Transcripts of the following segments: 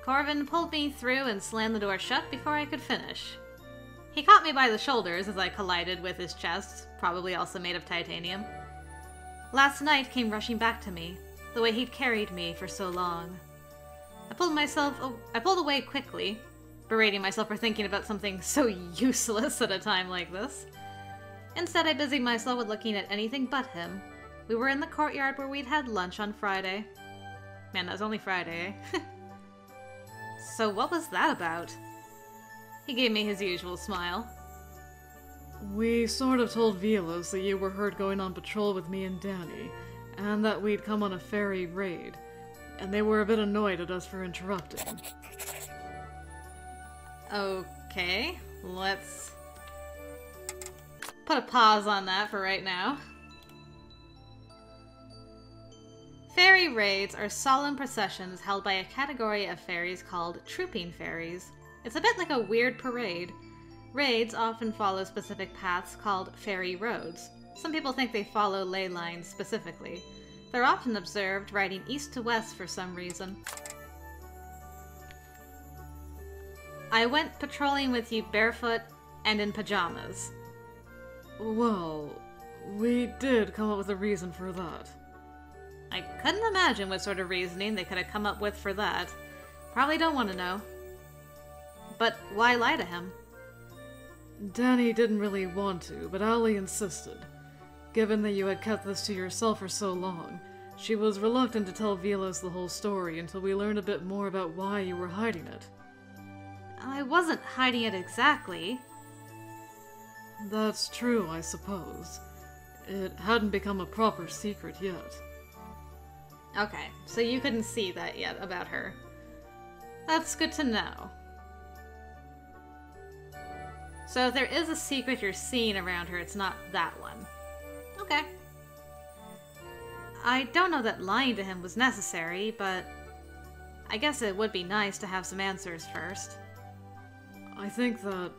Corvin pulled me through and slammed the door shut before I could finish. He caught me by the shoulders as I collided with his chest, probably also made of titanium. Last night came rushing back to me, the way he'd carried me for so long. I pulled away quickly, berating myself for thinking about something so useless at a time like this. Instead, I busied myself with looking at anything but him. We were in the courtyard where we'd had lunch on Friday. Man, that was only Friday, eh? So what was that about? He gave me his usual smile. We sort of told Velos that you were heard going on patrol with me and Danny, and that we'd come on a ferry raid, and they were a bit annoyed at us for interrupting. Okay, let's put a pause on that for right now. Ferry raids are solemn processions held by a category of fairies called trooping fairies. It's a bit like a weird parade. Raids often follow specific paths called fairy roads. Some people think they follow ley lines specifically. They're often observed riding east to west for some reason. I went patrolling with you barefoot and in pajamas. Well, we did come up with a reason for that. I couldn't imagine what sort of reasoning they could have come up with for that. Probably don't want to know. But why lie to him? Danny didn't really want to, but Allie insisted. Given that you had kept this to yourself for so long, she was reluctant to tell Velos the whole story until we learned a bit more about why you were hiding it. I wasn't hiding it exactly. That's true, I suppose. It hadn't become a proper secret yet. Okay, so you couldn't see that yet about her. That's good to know. So if there is a secret you're seeing around her, it's not that one. Okay. I don't know that lying to him was necessary, but I guess it would be nice to have some answers first. I think that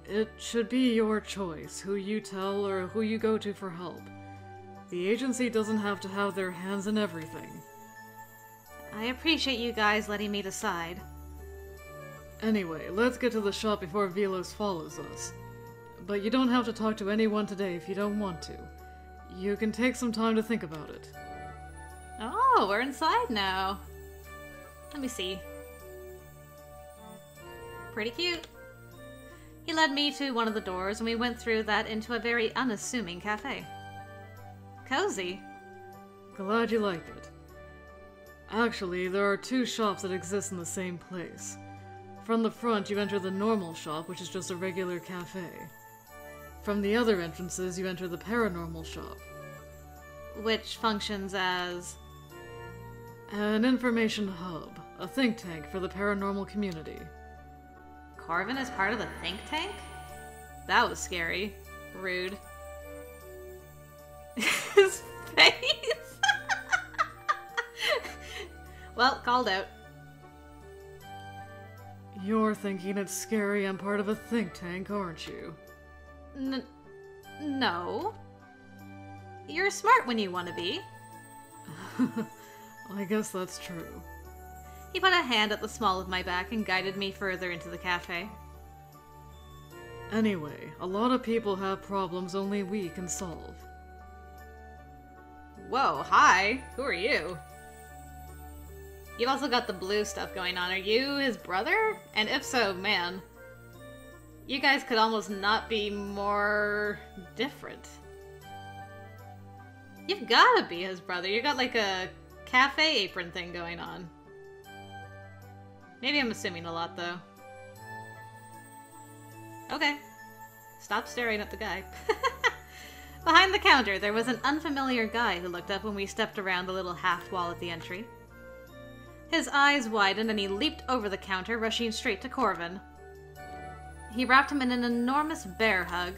it should be your choice who you tell or who you go to for help. The agency doesn't have to have their hands in everything. I appreciate you guys letting me decide. Anyway, let's get to the shop before Velos follows us. But you don't have to talk to anyone today if you don't want to. You can take some time to think about it. Oh, we're inside now. Let me see. Pretty cute. He led me to one of the doors, and we went through that into a very unassuming cafe. Cozy. Glad you like it. Actually, there are two shops that exist in the same place. From the front, you enter the normal shop, which is just a regular cafe. From the other entrances, you enter the paranormal shop. Which functions as... an information hub, a think tank for the paranormal community. Corvin is part of the think tank? That was scary. Rude. His face! Well, called out. You're thinking it's scary I'm part of a think tank, aren't you? No. You're smart when you want to be. I guess that's true. He put a hand at the small of my back and guided me further into the cafe. Anyway, a lot of people have problems only we can solve. Whoa, hi! Who are you? You've also got the blue stuff going on. Are you his brother? And if so, man, you guys could almost not be more different. You've gotta be his brother. You got like a cafe apron thing going on. Maybe I'm assuming a lot, though. Okay. Stop staring at the guy. Behind the counter, there was an unfamiliar guy who looked up when we stepped around the little half wall at the entry. His eyes widened and he leaped over the counter, rushing straight to Corvin. He wrapped him in an enormous bear hug.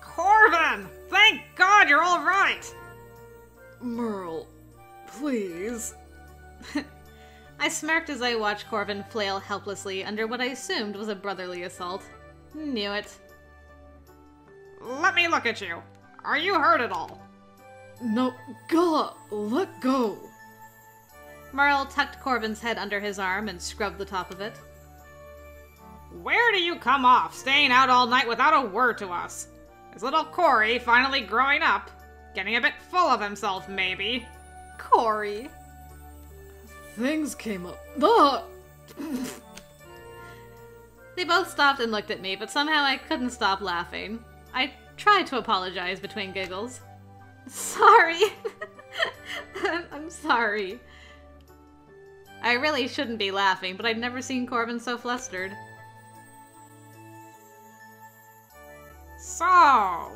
Corvin! Thank God you're all right! Merle, please. I smirked as I watched Corvin flail helplessly under what I assumed was a brotherly assault. Knew it. Let me look at you. Are you hurt at all? No, God, let go. Merle tucked Corvin's head under his arm and scrubbed the top of it. Where do you come off, staying out all night without a word to us? Is little Corey finally growing up? Getting a bit full of himself, maybe? Corey. Things came up. Ah! They both stopped and looked at me, but somehow I couldn't stop laughing. I tried to apologize between giggles. Sorry. I'm sorry. I really shouldn't be laughing, but I'd never seen Corvin so flustered. So,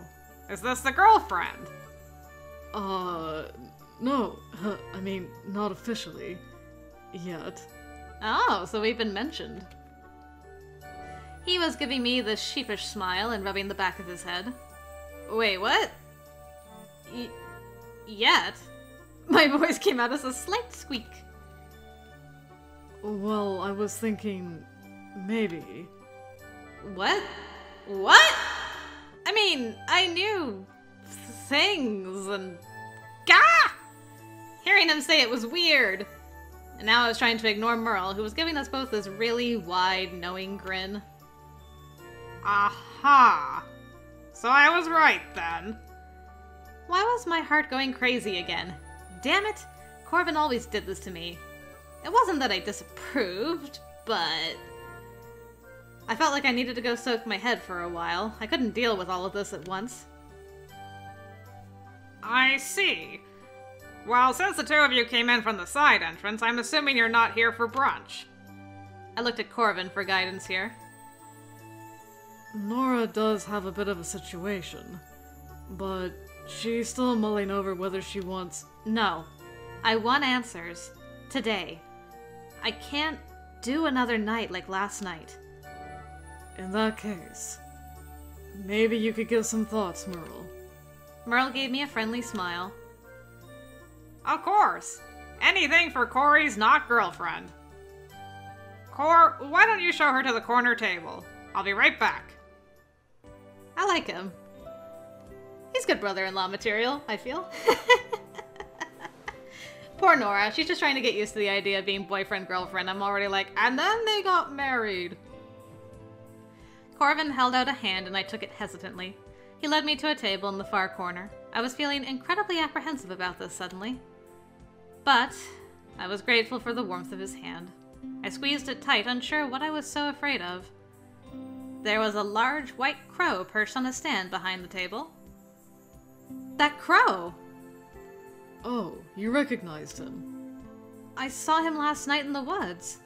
is this the girlfriend? No. I mean, not officially. Yet. Oh, so we've been mentioned. He was giving me the sheepish smile and rubbing the back of his head. Wait, what? Yet? My voice came out as a slight squeak. Well, I was thinking... maybe. What? What? I mean, I knew... things and... Gah! Hearing him say it was weird. And now I was trying to ignore Merle, who was giving us both this really wide, knowing grin. Aha! So I was right, then. Why was my heart going crazy again? Damn it! Corvin always did this to me. It wasn't that I disapproved, but... I felt like I needed to go soak my head for a while. I couldn't deal with all of this at once. I see. Well, since the two of you came in from the side entrance, I'm assuming you're not here for brunch. I looked at Corvin for guidance here. Nora does have a bit of a situation, but she's still mulling over whether she wants... No. I want answers. Today. I can't do another night like last night. In that case, maybe you could give some thoughts, Merle. Merle gave me a friendly smile. Of course. Anything for Corey's not girlfriend. Cor, why don't you show her to the corner table? I'll be right back. I like him. He's good brother-in-law material, I feel. Poor Nora. She's just trying to get used to the idea of being boyfriend-girlfriend. I'm already like, and then they got married. Corvin held out a hand and I took it hesitantly. He led me to a table in the far corner. I was feeling incredibly apprehensive about this suddenly. But I was grateful for the warmth of his hand. I squeezed it tight, unsure what I was so afraid of. There was a large white crow perched on a stand behind the table. That crow! Oh, you recognized him. I saw him last night in the woods.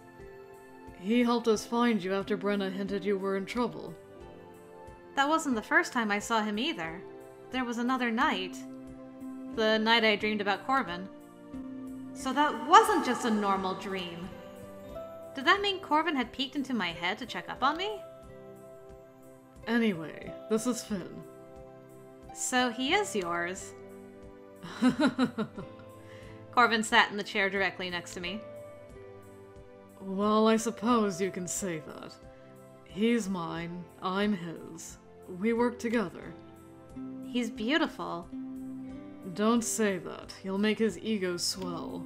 He helped us find you after Brenna hinted you were in trouble. That wasn't the first time I saw him either. There was another night. The night I dreamed about Corvin. So that wasn't just a normal dream. Did that mean Corvin had peeked into my head to check up on me? Anyway, this is Finn. So he is yours. Corvin sat in the chair directly next to me. Well, I suppose you can say that. He's mine, I'm his. We work together. He's beautiful. Don't say that. You'll make his ego swell.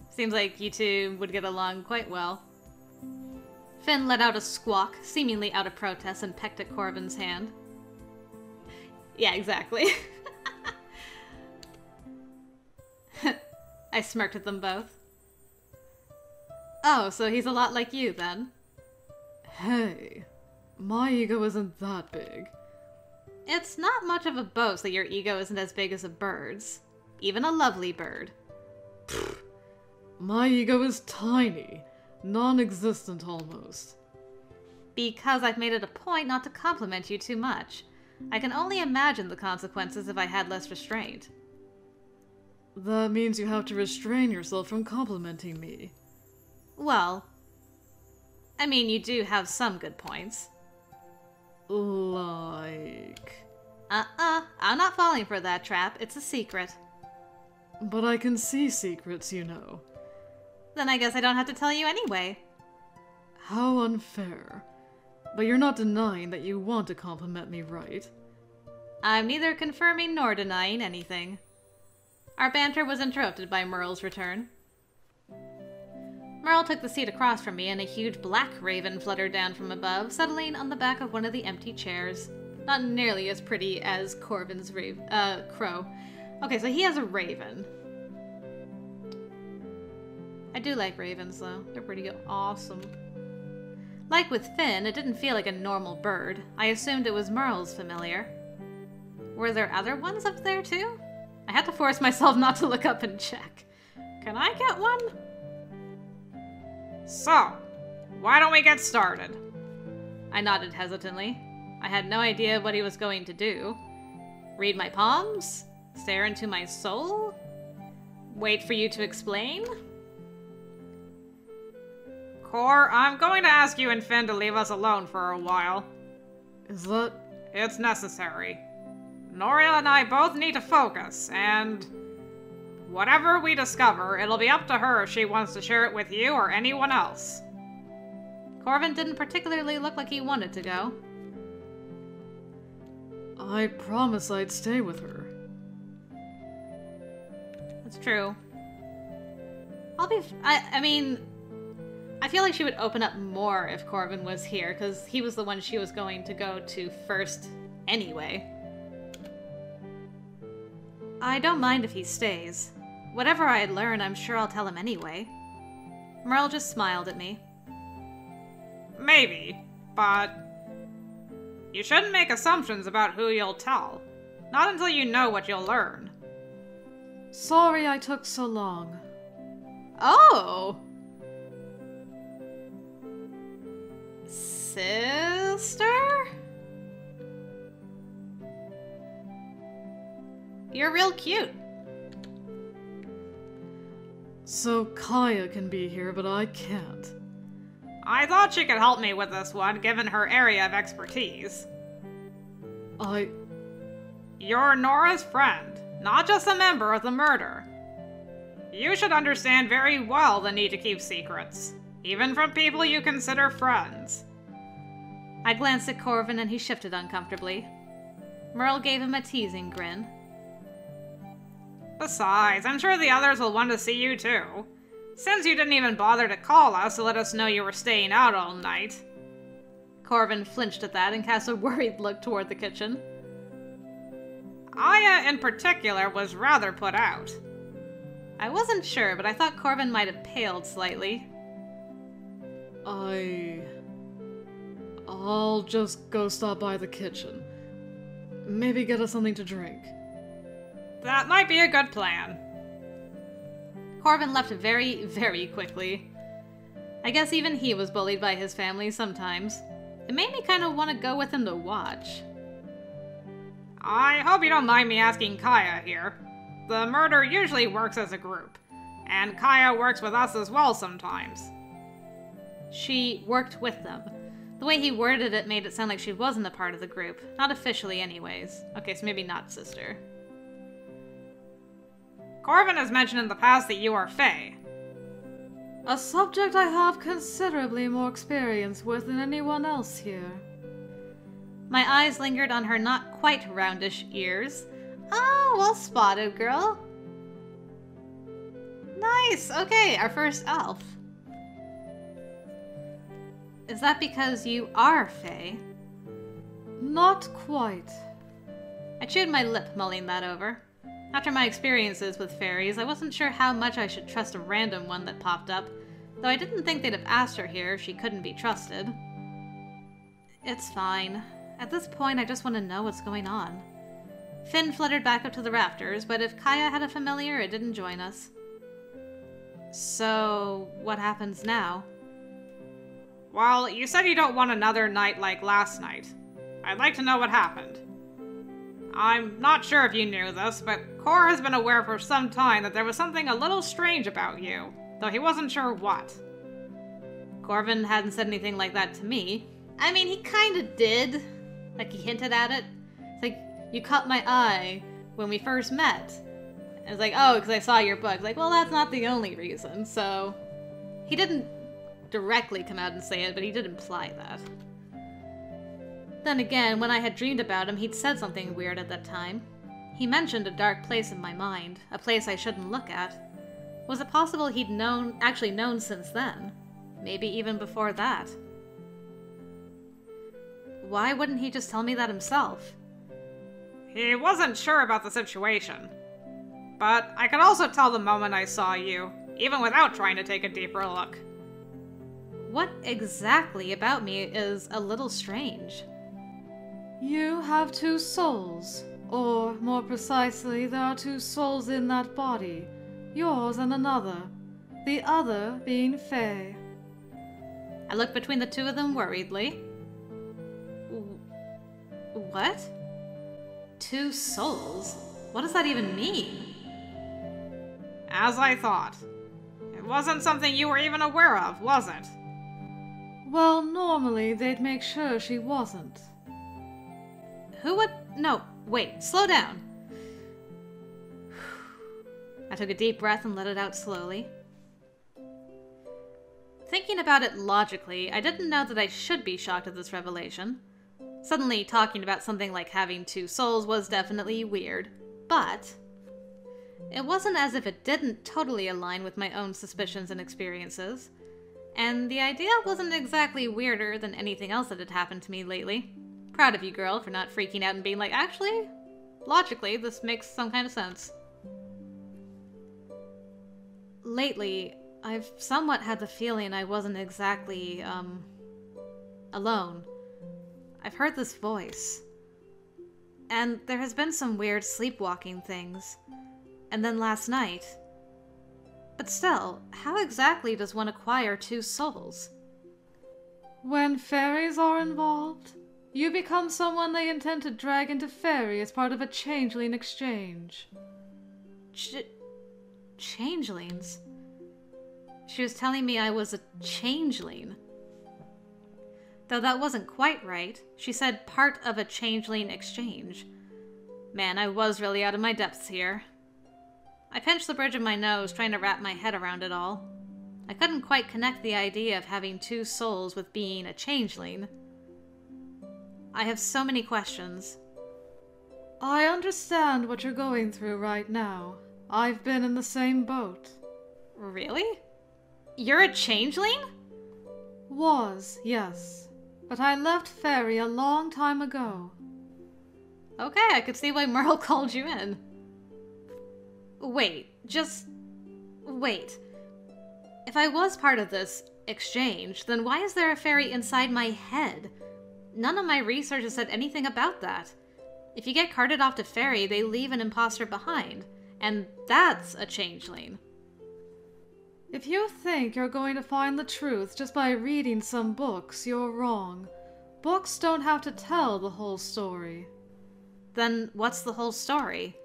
Seems like you two would get along quite well. Finn let out a squawk, seemingly out of protest, and pecked at Corvin's hand. Yeah, exactly. I smirked at them both. Oh, so he's a lot like you, then? Hey, my ego isn't that big. It's not much of a boast that your ego isn't as big as a bird's. Even a lovely bird. Pfft. My ego is tiny. Non-existent almost. Because I've made it a point not to compliment you too much. I can only imagine the consequences if I had less restraint. That means you have to restrain yourself from complimenting me. Well, I mean, you do have some good points. Like... I'm not falling for that trap. It's a secret. But I can see secrets, you know. Then I guess I don't have to tell you anyway. How unfair. But you're not denying that you want to compliment me, right? I'm neither confirming nor denying anything. Our banter was interrupted by Merle's return. Merle took the seat across from me, and a huge black raven fluttered down from above, settling on the back of one of the empty chairs. Not nearly as pretty as Corvin's crow. Okay, so he has a raven. I do like ravens, though. They're pretty awesome. Like with Finn, it didn't feel like a normal bird. I assumed it was Merle's familiar. Were there other ones up there, too? I had to force myself not to look up and check. Can I get one? So, why don't we get started? I nodded hesitantly. I had no idea what he was going to do. Read my palms? Stare into my soul? Wait for you to explain? Cor, I'm going to ask you and Finn to leave us alone for a while. Is that... It's necessary. Nora and I both need to focus, and... whatever we discover, it'll be up to her if she wants to share it with you or anyone else. Corvin didn't particularly look like he wanted to go. I promised I'd stay with her. That's true. I mean, I feel like she would open up more if Corvin was here, because he was the one she was going to go to first anyway. I don't mind if he stays. Whatever I learn, I'm sure I'll tell him anyway. Merle just smiled at me. Maybe, but you shouldn't make assumptions about who you'll tell. Not until you know what you'll learn. Sorry I took so long. Oh! Sister? You're real cute. So Kaya can be here, but I can't. I thought she could help me with this one, given her area of expertise. You're Nora's friend, not just a member of the murder. You should understand very well the need to keep secrets, even from people you consider friends. I glanced at Corvin and he shifted uncomfortably. Merle gave him a teasing grin. Besides, I'm sure the others will want to see you too. Since you didn't even bother to call us to let us know you were staying out all night. Corvin flinched at that and cast a worried look toward the kitchen. Aya, in particular, was rather put out. I wasn't sure, but I thought Corvin might have paled slightly. I'll just go stop by the kitchen. Maybe get us something to drink. That might be a good plan. Corvin left very, very quickly. I guess even he was bullied by his family sometimes. It made me kind of want to go with him to watch. I hope you don't mind me asking Kaya here. The murder usually works as a group, and Kaya works with us as well sometimes. She worked with them. The way he worded it made it sound like she wasn't a part of the group. Not officially anyways. Okay, so maybe not sister. Corvin has mentioned in the past that you are Fae. A subject I have considerably more experience with than anyone else here. My eyes lingered on her not quite roundish ears. Oh, well spotted, girl. Nice, okay, our first elf. Is that because you are Fae? Not quite. I chewed my lip, mulling that over. After my experiences with fairies, I wasn't sure how much I should trust a random one that popped up, though I didn't think they'd have asked her here if she couldn't be trusted. It's fine. At this point, I just want to know what's going on. Finn fluttered back up to the rafters, but if Kaya had a familiar, it didn't join us. So, what happens now? Well, you said you don't want another night like last night. I'd like to know what happened. I'm not sure if you knew this, but Cor has been aware for some time that there was something a little strange about you, though he wasn't sure what. Corvin hadn't said anything like that to me. I mean, he kinda did. Like, he hinted at it. It's like, you caught my eye when we first met. And it's like, oh, because I saw your book. Like, well, that's not the only reason, so... He didn't directly come out and say it, but he did imply that. Then again, when I had dreamed about him, he'd said something weird at that time. He mentioned a dark place in my mind, a place I shouldn't look at. Was it possible he'd actually known since then? Maybe even before that? Why wouldn't he just tell me that himself? He wasn't sure about the situation. But I could also tell the moment I saw you, even without trying to take a deeper look. What exactly about me is a little strange? You have two souls. Or, more precisely, there are two souls in that body. Yours and another. The other being Faye. I looked between the two of them worriedly. What? Two souls? What does that even mean? As I thought. It wasn't something you were even aware of, was it? Well, normally they'd make sure she wasn't. Who would... No, wait, slow down. I took a deep breath and let it out slowly. Thinking about it logically, I didn't know that I should be shocked at this revelation. Suddenly talking about something like having two souls was definitely weird, but it wasn't as if it didn't totally align with my own suspicions and experiences, and the idea wasn't exactly weirder than anything else that had happened to me lately. Proud of you, girl, for not freaking out and being like, actually, logically, this makes some kind of sense. Lately, I've somewhat had the feeling I wasn't exactly, alone. I've heard this voice. And there has been some weird sleepwalking things. And then last night. But still, how exactly does one acquire two souls? When fairies are involved, you become someone they intend to drag into fairy as part of a changeling exchange. Changelings? She was telling me I was a changeling. Though that wasn't quite right. She said part of a changeling exchange. Man, I was really out of my depths here. I pinched the bridge of my nose, trying to wrap my head around it all. I couldn't quite connect the idea of having two souls with being a changeling. I have so many questions. I understand what you're going through right now. I've been in the same boat. Really? You're a changeling? Was, yes. But I left fairy a long time ago. Okay, I could see why Merle called you in. Wait. If I was part of this exchange, then why is there a fairy inside my head? None of my research has said anything about that. If you get carted off to fairy, they leave an imposter behind. And that's a changeling. If you think you're going to find the truth just by reading some books, you're wrong. Books don't have to tell the whole story. Then what's the whole story?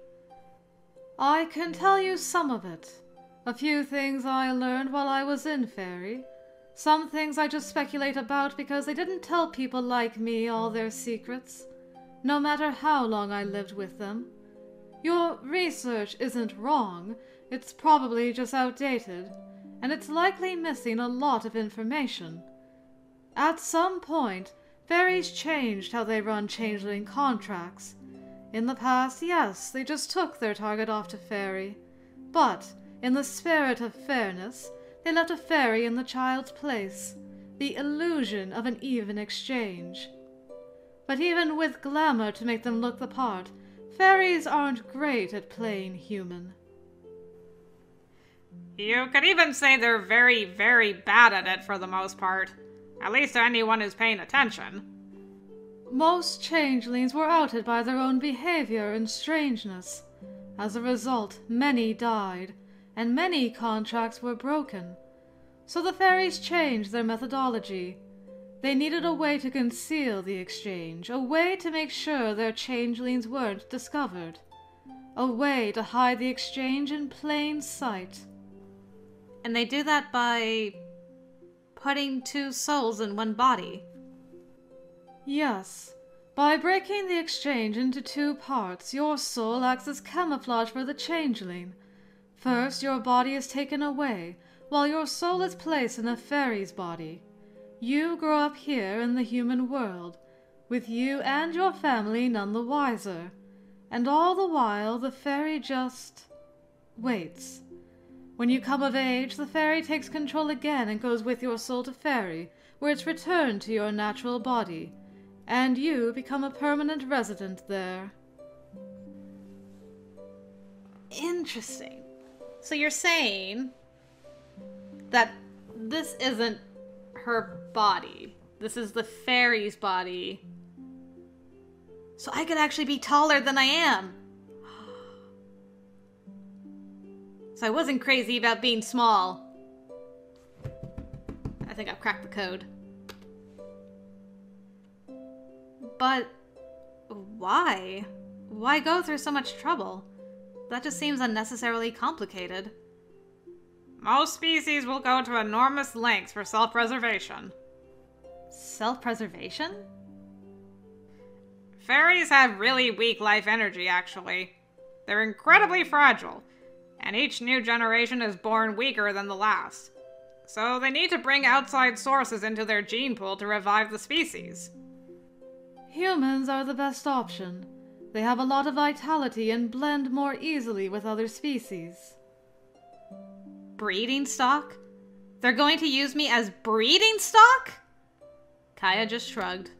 I can tell you some of it. A few things I learned while I was in fairy. Some things I just speculate about because they didn't tell people like me all their secrets, no matter how long I lived with them. Your research isn't wrong, it's probably just outdated, and it's likely missing a lot of information. At some point, fairies changed how they run changeling contracts. In the past, yes, they just took their target off to fairy. But, in the spirit of fairness, they left a fairy in the child's place, the illusion of an even exchange. But even with glamour to make them look the part, fairies aren't great at playing human. You could even say they're very, very bad at it for the most part. At least to anyone who's paying attention. Most changelings were outed by their own behavior and strangeness. As a result, many died, and many contracts were broken. So the fairies changed their methodology. They needed a way to conceal the exchange, a way to make sure their changelings weren't discovered. A way to hide the exchange in plain sight. And they do that by putting two souls in one body. Yes. By breaking the exchange into two parts, your soul acts as camouflage for the changeling. First, your body is taken away, while your soul is placed in a fairy's body. You grow up here in the human world, with you and your family none the wiser. And all the while, the fairy just waits. When you come of age, the fairy takes control again and goes with your soul to fairy, where it's returned to your natural body, and you become a permanent resident there. Interesting. So you're saying that this isn't her body. This is the fairy's body. So I could actually be taller than I am. So I wasn't crazy about being small. I think I've cracked the code. But why? Why go through so much trouble? That just seems unnecessarily complicated. Most species will go to enormous lengths for self-preservation. Self-preservation? Fairies have really weak life energy, actually. They're incredibly fragile, and each new generation is born weaker than the last. So they need to bring outside sources into their gene pool to revive the species. Humans are the best option. They have a lot of vitality and blend more easily with other species. Breeding stock? They're going to use me as breeding stock? Kaya just shrugged.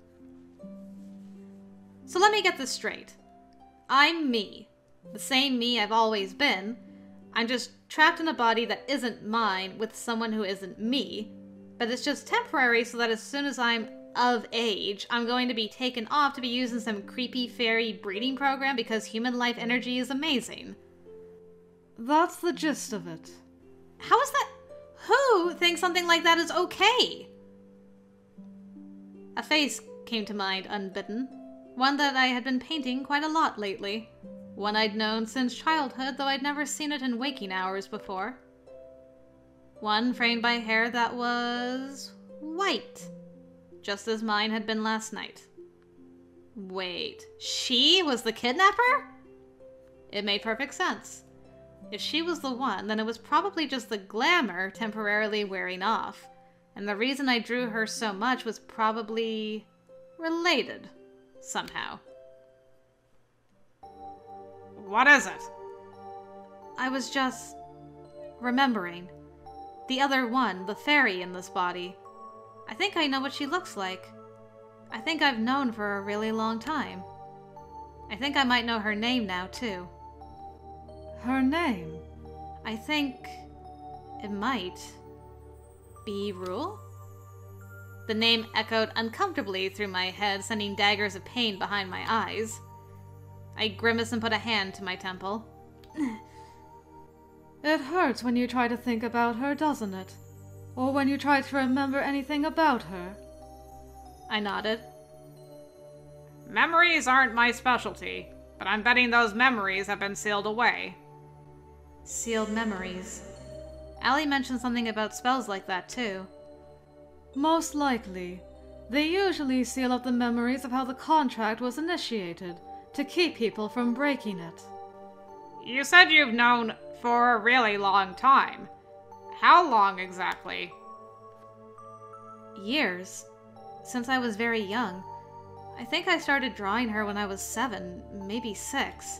So let me get this straight. I'm me. The same me I've always been. I'm just trapped in a body that isn't mine with someone who isn't me, but it's just temporary so that as soon as I'm of age, I'm going to be taken off to be used in some creepy fairy breeding program because human life energy is amazing. That's the gist of it. How is that? Who thinks something like that is okay? A face came to mind unbidden. One that I had been painting quite a lot lately. One I'd known since childhood, though I'd never seen it in waking hours before. One framed by hair that was white, just as mine had been last night. Wait, she was the kidnapper? It made perfect sense. If she was the one, then it was probably just the glamour temporarily wearing off, and the reason I drew her so much was probably related, somehow. What is it? I was just remembering. The other one, the fairy in this body. I think I know what she looks like. I think I've known for a really long time. I think I might know her name now, too. Her name? I think it might be Rule? The name echoed uncomfortably through my head, sending daggers of pain behind my eyes. I grimaced and put a hand to my temple. It hurts when you try to think about her, doesn't it? Or when you try to remember anything about her. I nodded. Memories aren't my specialty, but I'm betting those memories have been sealed away. Sealed memories. Allie mentioned something about spells like that, too. Most likely. They usually seal up the memories of how the contract was initiated, to keep people from breaking it. You said you've known for a really long time. How long exactly? Years. Since I was very young. I think I started drawing her when I was 7, maybe 6.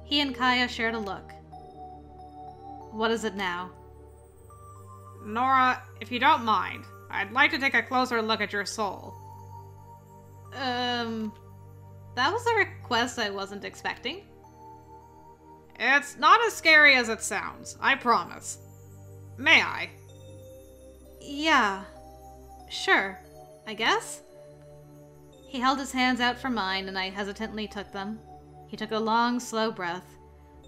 He and Kaya shared a look. What is it now? Nora, if you don't mind, I'd like to take a closer look at your soul. That was a request I wasn't expecting. It's not as scary as it sounds, I promise. May I? Yeah. Sure, I guess. He held his hands out for mine, and I hesitantly took them. He took a long, slow breath.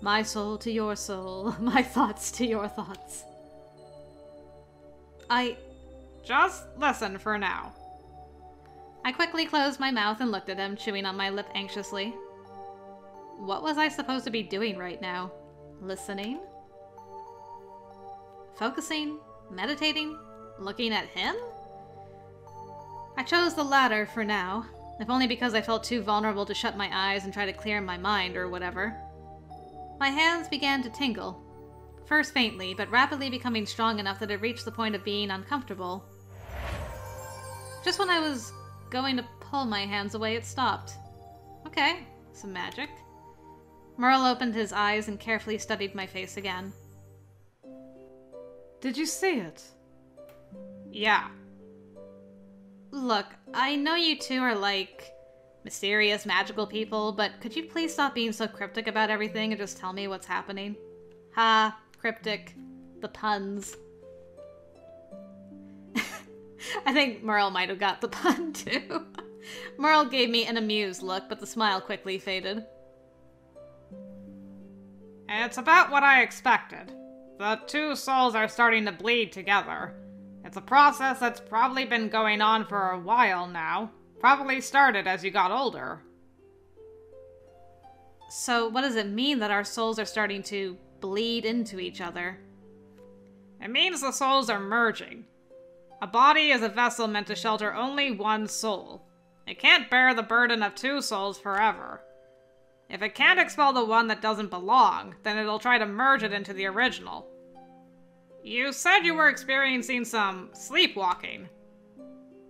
My soul to your soul, my thoughts to your thoughts. Just listen for now. I quickly closed my mouth and looked at him, chewing on my lip anxiously. What was I supposed to be doing right now? Listening? Focusing? Meditating? Looking at him? I chose the latter for now, if only because I felt too vulnerable to shut my eyes and try to clear my mind or whatever. My hands began to tingle, first faintly, but rapidly becoming strong enough that it reached the point of being uncomfortable. Just when I was going to pull my hands away, it stopped. Okay, some magic. Merle opened his eyes and carefully studied my face again. Did you see it? Yeah. Look, I know you two are like mysterious, magical people, but could you please stop being so cryptic about everything and just tell me what's happening? Ha, cryptic. The puns. I think Merle might have got the pun too. Merle gave me an amused look, but the smile quickly faded. It's about what I expected. The two souls are starting to bleed together. It's a process that's probably been going on for a while now. Probably started as you got older. So what does it mean that our souls are starting to bleed into each other? It means the souls are merging. A body is a vessel meant to shelter only one soul. It can't bear the burden of two souls forever. If it can't expel the one that doesn't belong, then it'll try to merge it into the original. You said you were experiencing some sleepwalking.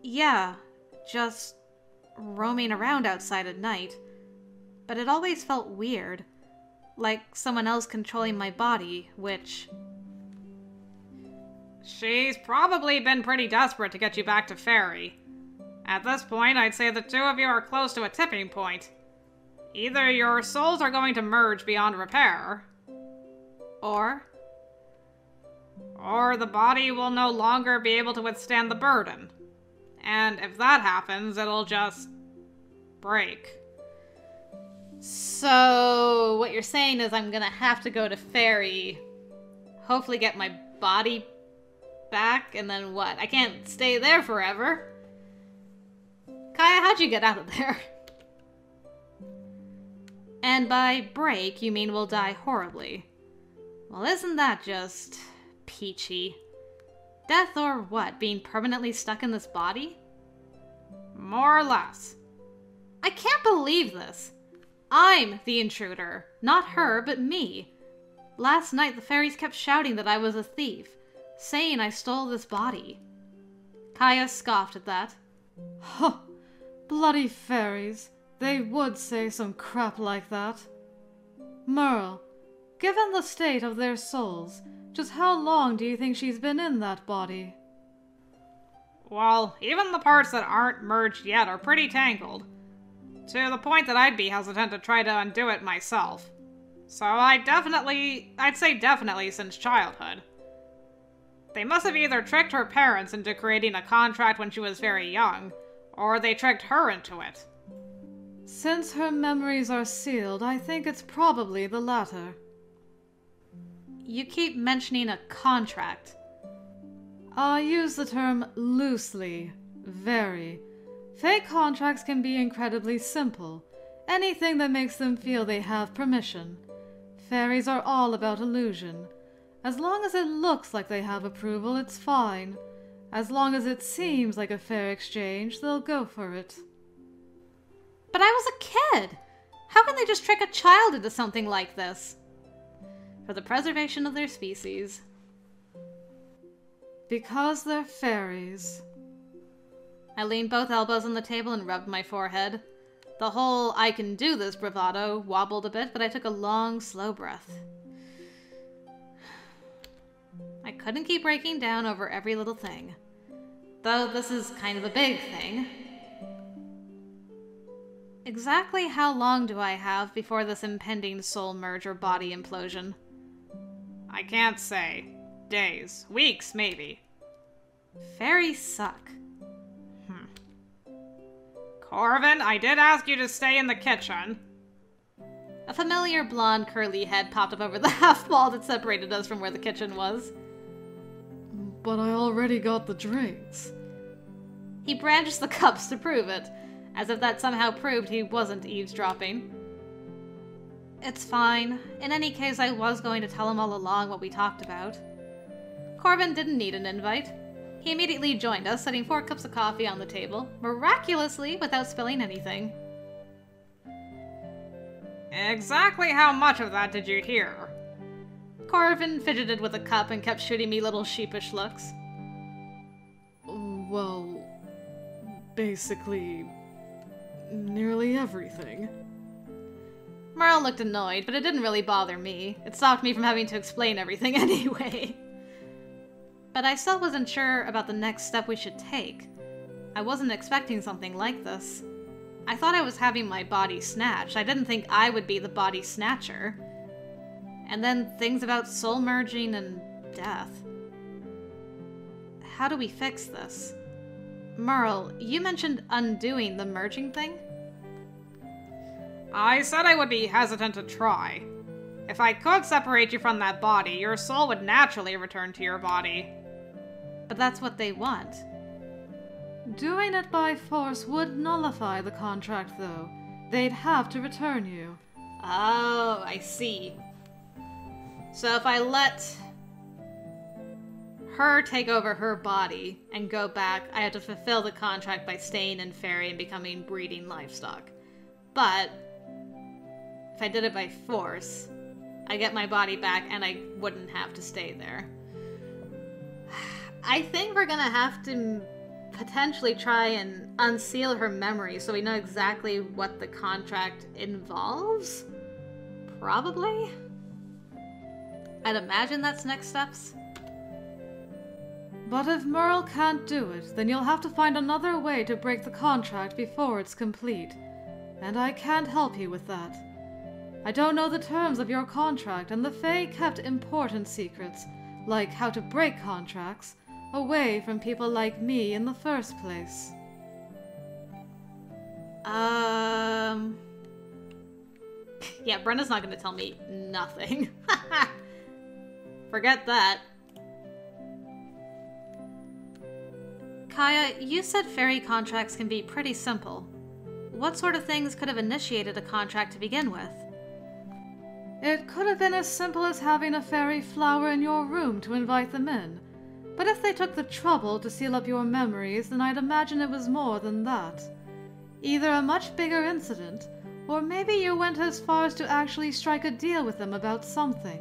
Yeah, just roaming around outside at night. But it always felt weird. Like someone else controlling my body, which... She's probably been pretty desperate to get you back to Fairy. At this point, I'd say the two of you are close to a tipping point. Either your souls are going to merge beyond repair, or the body will no longer be able to withstand the burden. And if that happens, it'll just break. So, what you're saying is I'm gonna have to go to Fairy, hopefully get my body back, and then what? I can't stay there forever. Kaya, how'd you get out of there? And by break, you mean we'll die horribly. Well, isn't that just peachy? Death or what? Being permanently stuck in this body? More or less. I can't believe this. I'm the intruder. Not her, but me. Last night, the fairies kept shouting that I was a thief, saying I stole this body. Kaya scoffed at that. Huh. Bloody fairies. They would say some crap like that. Merle, given the state of their souls, just how long do you think she's been in that body? Well, even the parts that aren't merged yet are pretty tangled. To the point that I'd be hesitant to try to undo it myself. So I'd say definitely since childhood. They must have either tricked her parents into creating a contract when she was very young, or they tricked her into it. Since her memories are sealed, I think it's probably the latter. You keep mentioning a contract. I use the term loosely. Very. Fake contracts can be incredibly simple. Anything that makes them feel they have permission. Fairies are all about illusion. As long as it looks like they have approval, it's fine. As long as it seems like a fair exchange, they'll go for it. But I was a kid! How can they just trick a child into something like this? For the preservation of their species. Because they're fairies. I leaned both elbows on the table and rubbed my forehead. The whole I can do this bravado wobbled a bit, but I took a long, slow breath. I couldn't keep breaking down over every little thing. Though this is kind of a big thing. Exactly how long do I have before this impending soul merge or body implosion? I can't say. Days. Weeks, maybe. Fairies suck. Corvin, I did ask you to stay in the kitchen. A familiar blonde curly head popped up over the half wall that separated us from where the kitchen was. But I already got the drinks. He brandished the cups to prove it, as if that somehow proved he wasn't eavesdropping. It's fine. In any case, I was going to tell him all along what we talked about. Corvin didn't need an invite. He immediately joined us, setting 4 cups of coffee on the table, miraculously without spilling anything. Exactly how much of that did you hear? Corvin fidgeted with a cup and kept shooting me little sheepish looks. Well, basically, nearly everything. Merle looked annoyed, but it didn't really bother me. It stopped me from having to explain everything anyway. but I still wasn't sure about the next step we should take. I wasn't expecting something like this. I thought I was having my body snatched. I didn't think I would be the body snatcher. And then things about soul merging and death. How do we fix this? Merle, you mentioned undoing the merging thing? I said I would be hesitant to try. If I could separate you from that body, your soul would naturally return to your body. But that's what they want. Doing it by force would nullify the contract, though. They'd have to return you. Oh, I see. So if I let her take over her body and go back, I have to fulfill the contract by staying in Fairy and becoming breeding livestock. But if I did it by force, I get my body back and I wouldn't have to stay there. I think we're gonna have to potentially try and unseal her memory so we know exactly what the contract involves? Probably? I'd imagine that's next steps. But if Merle can't do it, then you'll have to find another way to break the contract before it's complete. And I can't help you with that. I don't know the terms of your contract, and the Fae kept important secrets, like how to break contracts, away from people like me in the first place. Yeah, Brenna's not gonna tell me nothing. Forget that. Kaya, you said fairy contracts can be pretty simple. What sort of things could have initiated a contract to begin with? It could have been as simple as having a fairy flower in your room to invite them in. But if they took the trouble to seal up your memories, then I'd imagine it was more than that. Either a much bigger incident, or maybe you went as far as to actually strike a deal with them about something.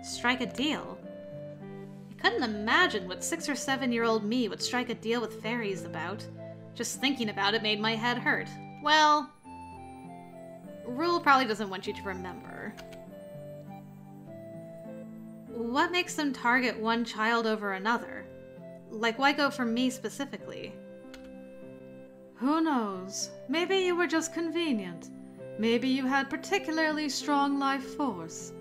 Strike a deal? I couldn't imagine what 6 or 7-year-old me would strike a deal with fairies about. Just thinking about it made my head hurt. Well, Rule probably doesn't want you to remember. What makes them target one child over another? Like, why go for me specifically? Who knows? Maybe you were just convenient. Maybe you had particularly strong life force.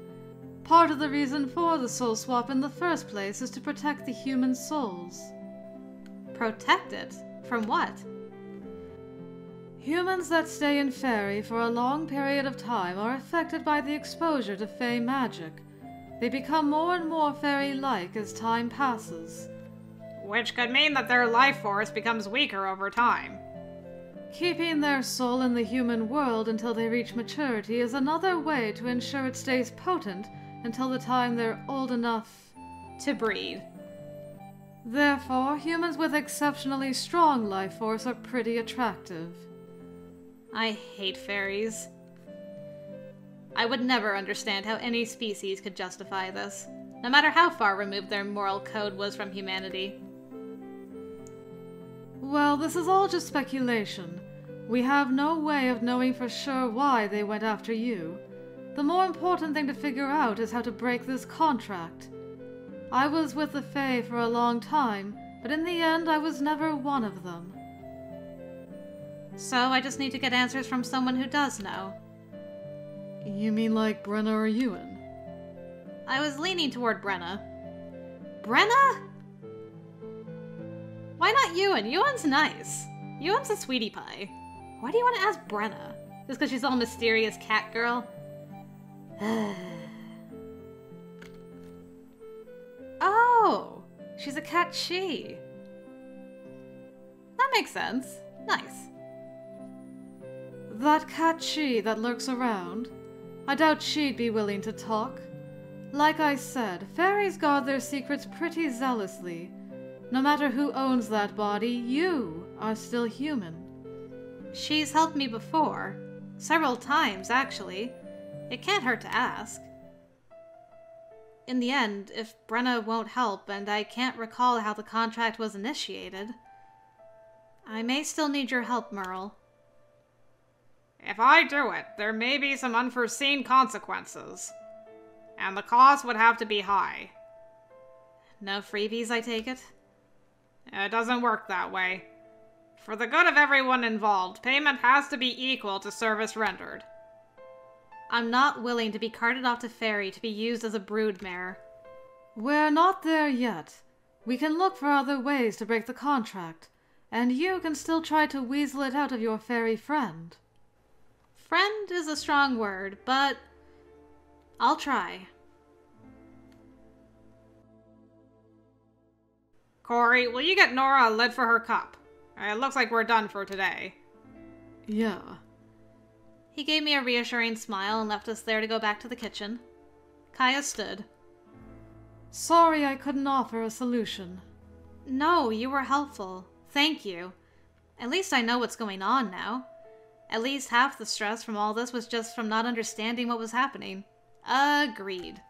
Part of the reason for the soul swap in the first place is to protect the human souls. Protect it? From what? Humans that stay in Fairy for a long period of time are affected by the exposure to Fae magic. They become more and more fairy-like as time passes. Which could mean that their life force becomes weaker over time. Keeping their soul in the human world until they reach maturity is another way to ensure it stays potent until the time they're old enough to breed. Therefore, humans with exceptionally strong life force are pretty attractive. I hate fairies. I would never understand how any species could justify this, no matter how far removed their moral code was from humanity. Well, this is all just speculation. We have no way of knowing for sure why they went after you. The more important thing to figure out is how to break this contract. I was with the Fae for a long time, but in the end I was never one of them. So I just need to get answers from someone who does know. You mean like Brenna or Ewan? I was leaning toward Brenna. Brenna? Why not Ewan? Ewan's nice. Ewan's a sweetie pie. Why do you want to ask Brenna? Just because she's all mysterious cat girl? Oh, she's a cat she. That makes sense. Nice. That cat she that lurks around? I doubt she'd be willing to talk. Like I said, fairies guard their secrets pretty zealously. No matter who owns that body, you are still human. She's helped me before. Several times, actually. It can't hurt to ask. In the end, if Brenna won't help and I can't recall how the contract was initiated, I may still need your help, Merle. If I do it, there may be some unforeseen consequences. And the cost would have to be high. No freebies, I take it? It doesn't work that way. For the good of everyone involved, payment has to be equal to service rendered. I'm not willing to be carted off to Fairy to be used as a broodmare. We're not there yet. We can look for other ways to break the contract, and you can still try to weasel it out of your fairy friend. Friend is a strong word, but I'll try. Corey, will you get Nora a lid for her cup? It looks like we're done for today. Yeah. He gave me a reassuring smile and left us there to go back to the kitchen. Kaya stood. Sorry I couldn't offer a solution. No, you were helpful. Thank you. At least I know what's going on now. At least half the stress from all this was just from not understanding what was happening. Agreed.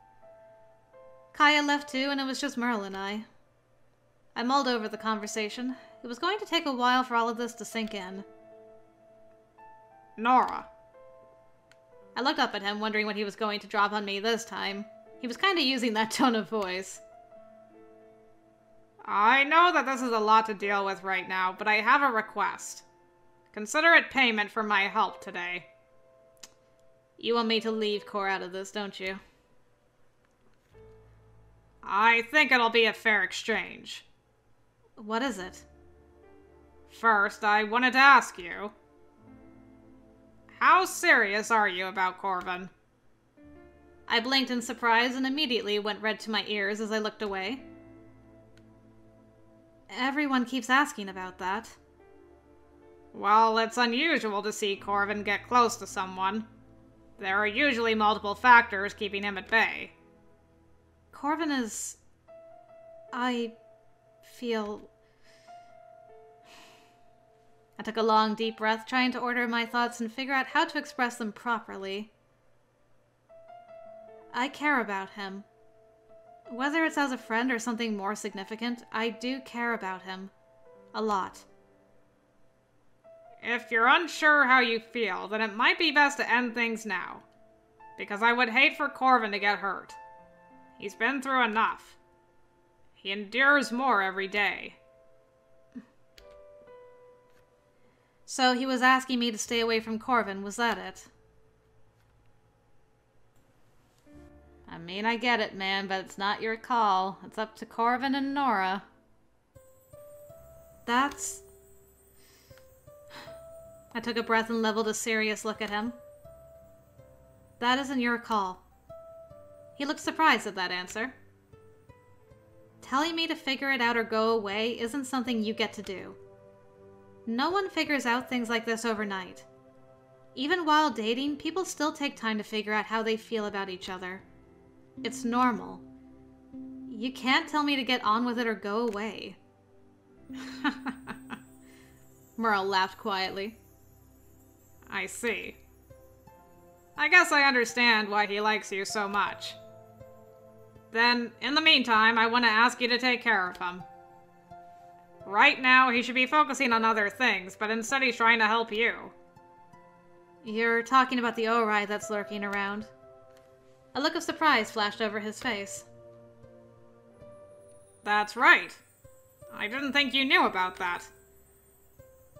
Kaya left too, and it was just Merle and I. I mulled over the conversation. It was going to take a while for all of this to sink in. Nora. I looked up at him, wondering what he was going to drop on me this time. He was kind of using that tone of voice. I know that this is a lot to deal with right now, but I have a request. Consider it payment for my help today. You want me to leave Cor out of this, don't you? I think it'll be a fair exchange. What is it? First, I wanted to ask you, how serious are you about Corvin? I blinked in surprise and immediately went red to my ears as I looked away. Everyone keeps asking about that. Well, it's unusual to see Corvin get close to someone. There are usually multiple factors keeping him at bay. Corvin is... I feel... I took a long, deep breath, trying to order my thoughts and figure out how to express them properly. I care about him. Whether it's as a friend or something more significant, I do care about him. A lot. If you're unsure how you feel, then it might be best to end things now. Because I would hate for Corvin to get hurt. He's been through enough. He endures more every day. So he was asking me to stay away from Corvin, was that it? I mean, I get it, man, but it's not your call. It's up to Corvin and Nora. That's... I took a breath and leveled a serious look at him. That isn't your call. He looked surprised at that answer. Telling me to figure it out or go away isn't something you get to do. No one figures out things like this overnight. Even while dating, people still take time to figure out how they feel about each other. It's normal. You can't tell me to get on with it or go away. Merle laughed quietly. I see. I guess I understand why he likes you so much. Then, in the meantime, I want to ask you to take care of him. Right now, he should be focusing on other things, but instead he's trying to help you. You're talking about the Ori that's lurking around. A look of surprise flashed over his face. That's right. I didn't think you knew about that.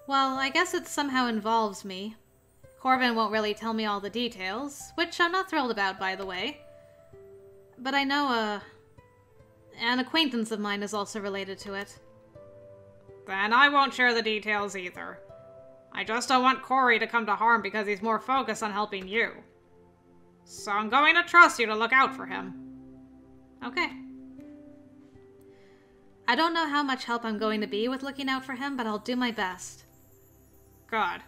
Well, I guess it somehow involves me. Corvin won't really tell me all the details, which I'm not thrilled about, by the way. But I know, an acquaintance of mine is also related to it. Then I won't share the details either. I just don't want Corey to come to harm because he's more focused on helping you. So I'm going to trust you to look out for him. Okay. I don't know how much help I'm going to be with looking out for him, but I'll do my best. Good.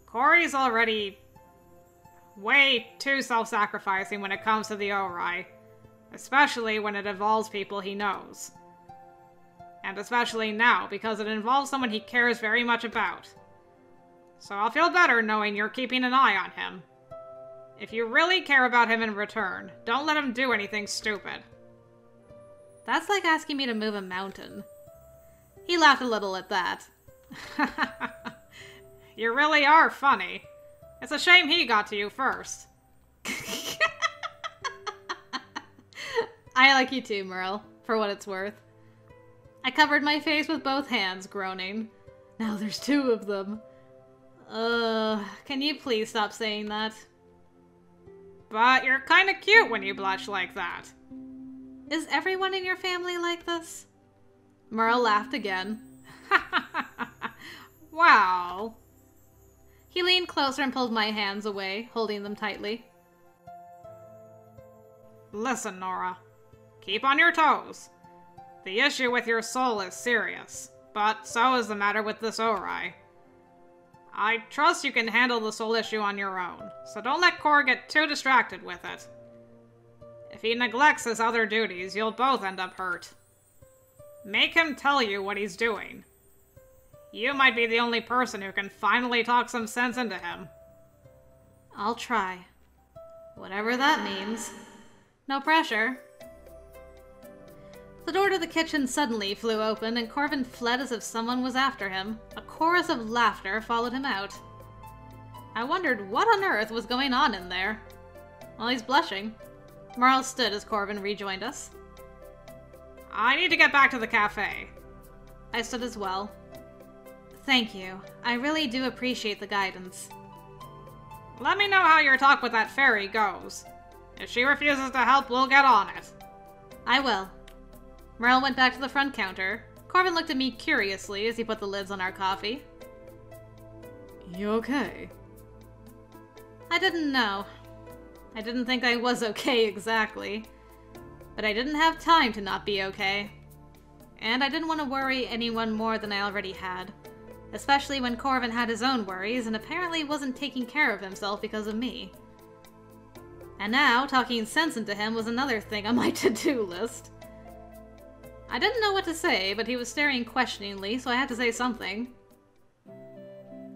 Corey's already way too self-sacrificing when it comes to the Ori, especially when it involves people he knows. And especially now, because it involves someone he cares very much about. So I'll feel better knowing you're keeping an eye on him. If you really care about him in return, don't let him do anything stupid. That's like asking me to move a mountain. He laughed a little at that. You really are funny. It's a shame he got to you first. I like you too, Merle. for what it's worth. I covered my face with both hands, groaning. Now there's two of them. Can you please stop saying that? But you're kinda cute when you blush like that. Is everyone in your family like this? Merle laughed again. Wow. He leaned closer and pulled my hands away, holding them tightly. Listen, Nora. Keep on your toes. The issue with your soul is serious, but so is the matter with this Ori. I trust you can handle the soul issue on your own, so don't let Cor get too distracted with it. If he neglects his other duties, you'll both end up hurt. Make him tell you what he's doing. You might be the only person who can finally talk some sense into him. I'll try. Whatever that means. No pressure. The door to the kitchen suddenly flew open, and Corvin fled as if someone was after him. A chorus of laughter followed him out. I wondered what on earth was going on in there. Well, he's blushing. Merle stood as Corvin rejoined us. I need to get back to the cafe. I stood as well. Thank you. I really do appreciate the guidance. Let me know how your talk with that fairy goes. If she refuses to help, we'll get on it. I will. Merle went back to the front counter. Corvin looked at me curiously as he put the lids on our coffee. You okay? I didn't know. I didn't think I was okay exactly. But I didn't have time to not be okay. And I didn't want to worry anyone more than I already had. Especially when Corvin had his own worries and apparently wasn't taking care of himself because of me. And now, talking sense into him was another thing on my to-do list. I didn't know what to say, but he was staring questioningly, so I had to say something.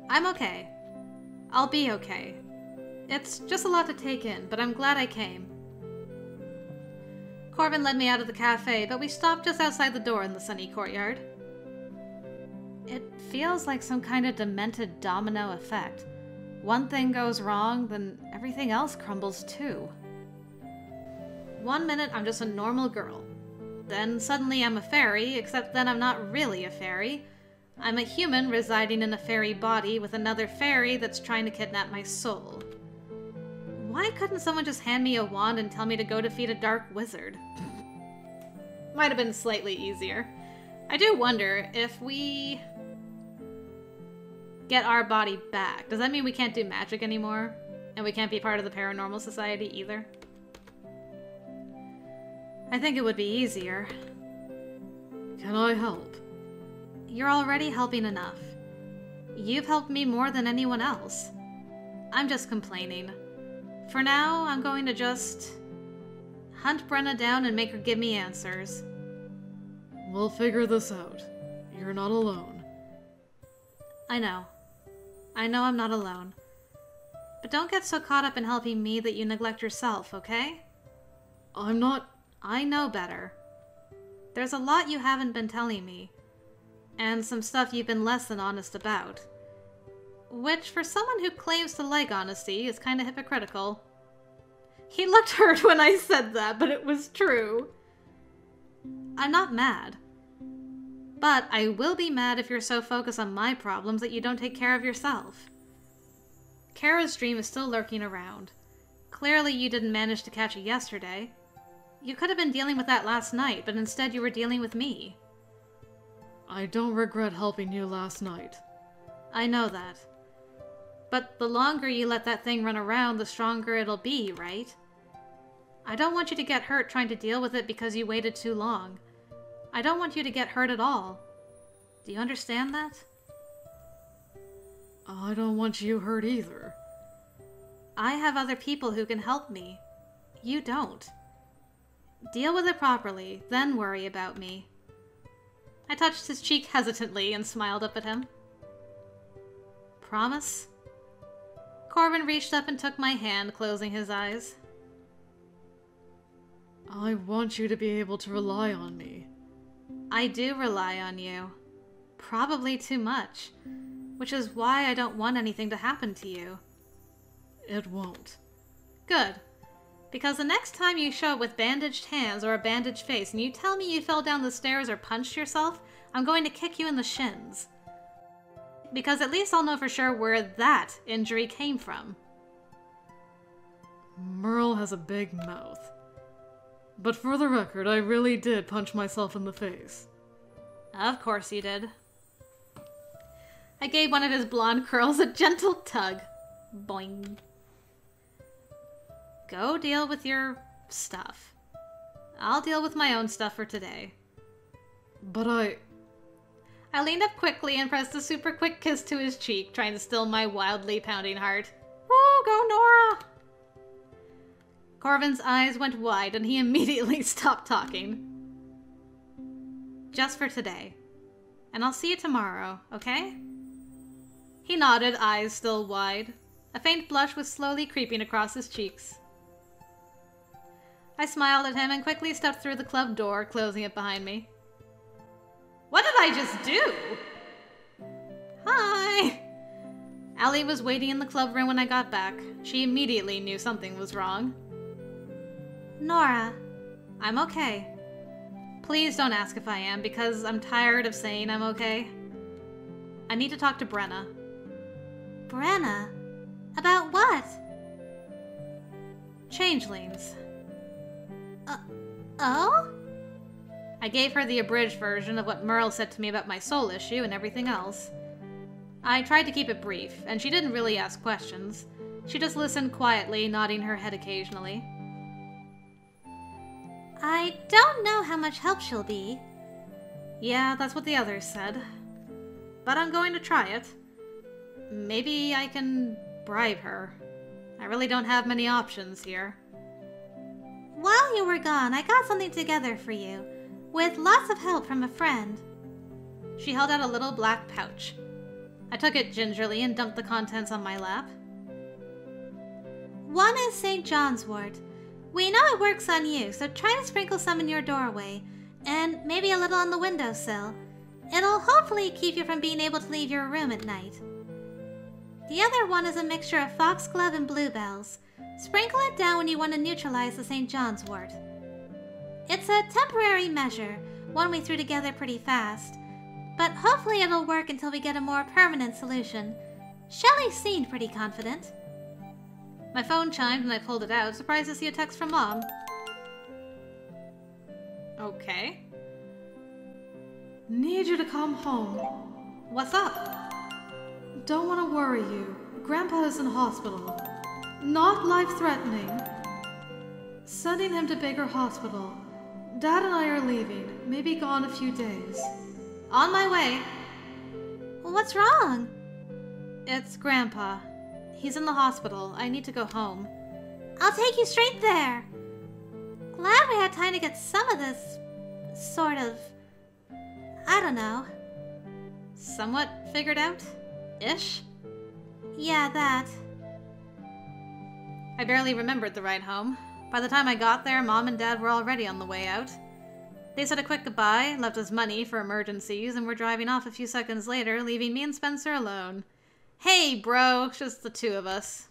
I'm okay. I'll be okay. It's just a lot to take in, but I'm glad I came. Corvin led me out of the cafe, but we stopped just outside the door in the sunny courtyard. It feels like some kind of demented domino effect. One thing goes wrong, then everything else crumbles too. 1 minute I'm just a normal girl. Then suddenly I'm a fairy, except then I'm not really a fairy. I'm a human residing in a fairy body with another fairy that's trying to kidnap my soul. Why couldn't someone just hand me a wand and tell me to go defeat a dark wizard? Might have been slightly easier. I do wonder if we get our body back. Does that mean we can't do magic anymore? And we can't be part of the paranormal society either? I think it would be easier. Can I help? You're already helping enough. You've helped me more than anyone else. I'm just complaining. For now, I'm going to just hunt Brenna down and make her give me answers. We'll figure this out. You're not alone. I know. I know I'm not alone. But don't get so caught up in helping me that you neglect yourself, okay? I'm not... I know better. There's a lot you haven't been telling me, and some stuff you've been less than honest about. Which, for someone who claims to like honesty, is kind of hypocritical. He looked hurt when I said that, but it was true. I'm not mad. But I will be mad if you're so focused on my problems that you don't take care of yourself. Kara's dream is still lurking around. Clearly you didn't manage to catch it yesterday. You could have been dealing with that last night, but instead you were dealing with me. I don't regret helping you last night. I know that. But the longer you let that thing run around, the stronger it'll be, right? I don't want you to get hurt trying to deal with it because you waited too long. I don't want you to get hurt at all. Do you understand that? I don't want you hurt either. I have other people who can help me. You don't. Deal with it properly, then worry about me. I touched his cheek hesitantly and smiled up at him. Promise? Corvin reached up and took my hand, closing his eyes. I want you to be able to rely on me. I do rely on you. Probably too much. Which is why I don't want anything to happen to you. It won't. Good. Because the next time you show up with bandaged hands or a bandaged face and you tell me you fell down the stairs or punched yourself, I'm going to kick you in the shins. Because at least I'll know for sure where that injury came from. Merle has a big mouth. But for the record, I really did punch myself in the face. Of course you did. I gave one of his blonde curls a gentle tug. Boing. Go deal with your stuff. I'll deal with my own stuff for today. But I leaned up quickly and pressed a super quick kiss to his cheek, trying to still my wildly pounding heart. Woo, go Nora! Corvin's eyes went wide and he immediately stopped talking. Just for today. And I'll see you tomorrow, okay? He nodded, eyes still wide. A faint blush was slowly creeping across his cheeks. I smiled at him and quickly stepped through the club door, closing it behind me. What did I just do? Hi! Allie was waiting in the club room when I got back. She immediately knew something was wrong. Nora, I'm okay. Please don't ask if I am, because I'm tired of saying I'm okay. I need to talk to Brenna. Brenna? About what? Changelings. Oh? I gave her the abridged version of what Merle said to me about my soul issue and everything else. I tried to keep it brief, and she didn't really ask questions. She just listened quietly, nodding her head occasionally. I don't know how much help she'll be. Yeah, that's what the others said. But I'm going to try it. Maybe I can bribe her. I really don't have many options here. While you were gone, I got something together for you, with lots of help from a friend. She held out a little black pouch. I took it gingerly and dumped the contents on my lap. One is St. John's wort. We know it works on you, so try to sprinkle some in your doorway, and maybe a little on the windowsill. It'll hopefully keep you from being able to leave your room at night. The other one is a mixture of foxglove and bluebells. Sprinkle it down when you want to neutralize the St. John's wort. It's a temporary measure, one we threw together pretty fast, but hopefully it'll work until we get a more permanent solution. Shelley seemed pretty confident. My phone chimed and I pulled it out, surprised to see a text from Mom. Okay. need you to come home. What's up? Don't want to worry you. Grandpa is in hospital. Not life-threatening. Sending him to Baker Hospital. Dad and I are leaving. Maybe gone a few days. On my way. What's wrong? It's Grandpa. He's in the hospital. I need to go home. I'll take you straight there. Glad we had time to get some of this, sort of, I don't know. Somewhat figured out? Ish? Yeah, that. I barely remembered the ride home. By the time I got there, Mom and Dad were already on the way out. They said a quick goodbye, left us money for emergencies, and were driving off a few seconds later, leaving me and Spencer alone. Hey, bro, just the two of us.